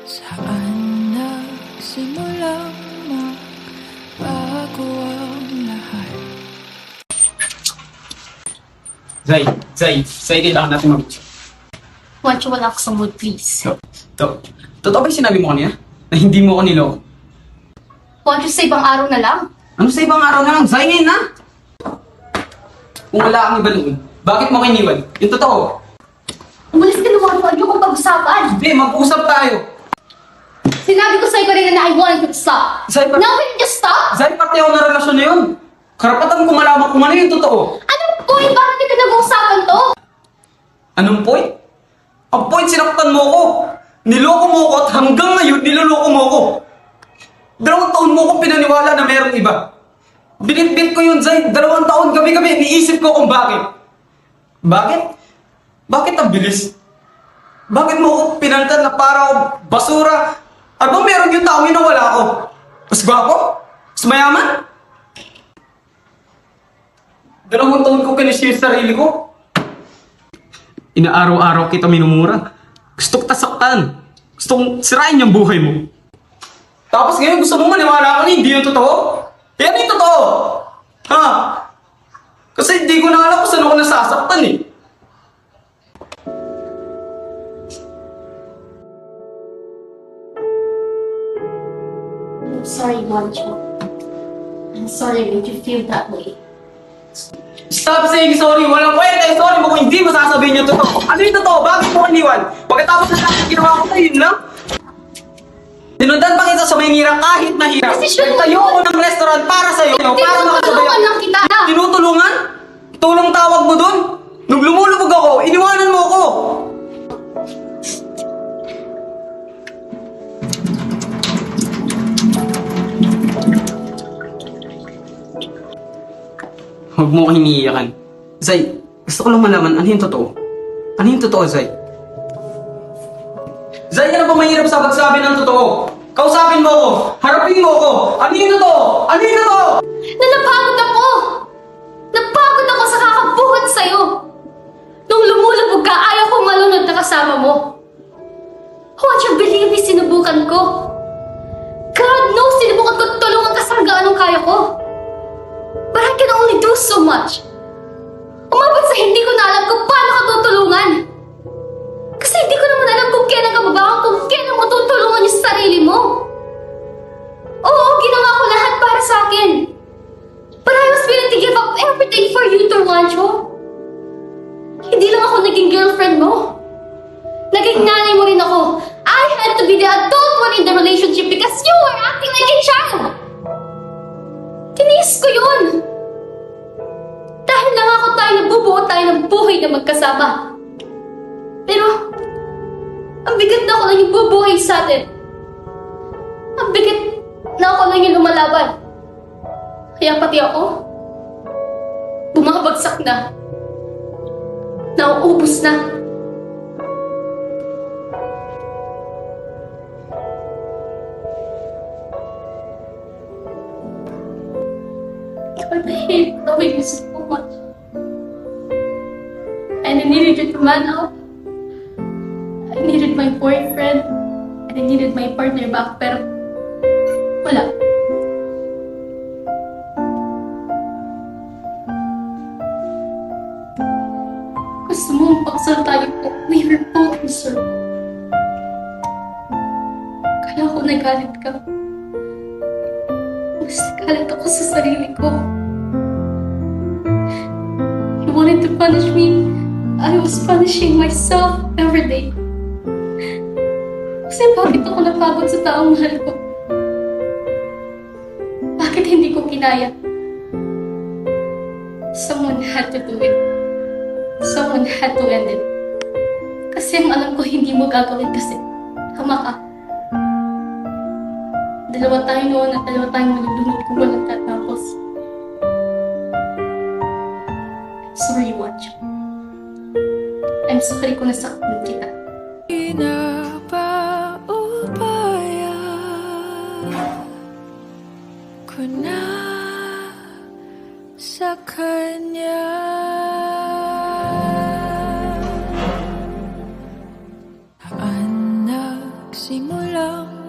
Saan nagsimulang magbago ang lahat? Zay, kailangan natin mag-chat. Wancho, wala ako sa mood, please. Totoo ba yung sinabi mo kanina? Na hindi mo ko niloko? Wancho, sa ibang araw na lang. Ano sa ibang araw na lang? Zay, ngayon na! Kung wala kang iba noon, bakit mo ko iniwan? Yung totoo. Umalis ka na, Wancho. Ayoko pag-usapan. Hindi, mag-usap tayo. Sinabi ko sa'yo kanina na I wanted to stop. Zay, Now can you just stop? Zay, pati ako na relasyon na yun. Karapatan ko malaman kung ano yung totoo. Anong point? Bakit hindi ka nag-uusapan to? Anong point? Ang point, sinaktan mo ko. Niloko mo ko at hanggang ngayon, niloloko mo ko. 2 taon mo ko pinaniwala na mayroong iba. Binitbit ko yun, Zay. 2 taon, gabi-gabi, iniisip ko kung bakit. Bakit? Bakit ang bilis? Bakit mo ko pinalitan na para basura? Ano meron yung taong yun na wala ko? Mas gwapo? Mas mayaman? 2 taon ko kinishare sarili ko. Inaaraw-araw kita minumura. Gusto ko tasaktan. Gusto kong sirain yung buhay mo. Tapos ngayon gusto mo maniwala ka na hindi yung totoo? Yan yung totoo! Ha? Kasi hindi ko na alam kung saan ako nasasaktan eh. I'm sorry, Wancho. I'm sorry I made you feel that way. Stop saying sorry! Walang kwenta yung sorry mo kung hindi mo sasabihin yung totoo. Ano yung totoo? Bakit mo iniwan? Pagkatapos na lahat ginawa ko tayo, yun lang? Sinundan pa kita sa Maynila kahit mahirap. Desisyon mo Nagtayo yun. ko ng restaurant para sa'yo. Para makasabay Tinutulungan lang kita. Tinutulungan? Tulong tawag mo dun? Nung lumulubog ako, iniwanan mo ako! Huwag mo ko hiniiyakan. Zay, gusto ko lang malaman ano yung totoo. Ano yung totoo, Zay? Zay, ano ba mahirap sa pagsabi ng totoo? Kausapin mo ako! Harapin mo ako! Ano yung totoo? Ano yung totoo? Napagod ako! Napagod ako sa kakabuhat sa'yo! Nung lumulubog ka, ayaw kong malunod na kasama mo. Won't you believe me, sinubukan ko? God knows, sinubukan ko tulungan ka sa hanggang anong kaya ko. But I can only do so much. Umabot sa hindi ko na alam kung paano ka tutulungan. Kasi hindi ko naman alam kung kailan ka babawan, kung kailan mo tutulungan yung sarili mo. Oo, ginawa ko lahat para sa akin. But I was willing to give up everything for you, Torwancho. Hindi lang ako naging girlfriend mo. Naging nanay mo rin ako. I had to be the adult one in the relationship because you were acting like a child. Tiniis ko yun. Dahil nangako tayo na bubuo tayo ng buhay na magkasama. Pero, ang bigat na ako lang yung bubuhay sa atin. Ang bigat na ako lang yung lumalaban. Kaya pati ako, bumabagsak na. Nauubos na. God, I hate loving you so much. And I needed you to man up. I needed my boyfriend. And I needed my partner back. Pero, wala. Gusto mo mapaksal tayo po. We were both deserved. Kaya ako nagalit ka. Mas nagalit ako sa sarili ko. You wanted to punish me. I was punishing myself every day. Kasi bakit ako napagod sa taong mahal ko? Bakit hindi ko kinaya? Someone had to do it. Someone had to end it. Kasi ang alam ko hindi mo gagawin kasi tama ka. 2 tayo noon at 2 tayong malulunod kung walang tatapos. Sorry, Wancho. I'm sorry kung nasaktan kita. Pinapaubaya ko na sa kanya. Saan nagsimula lang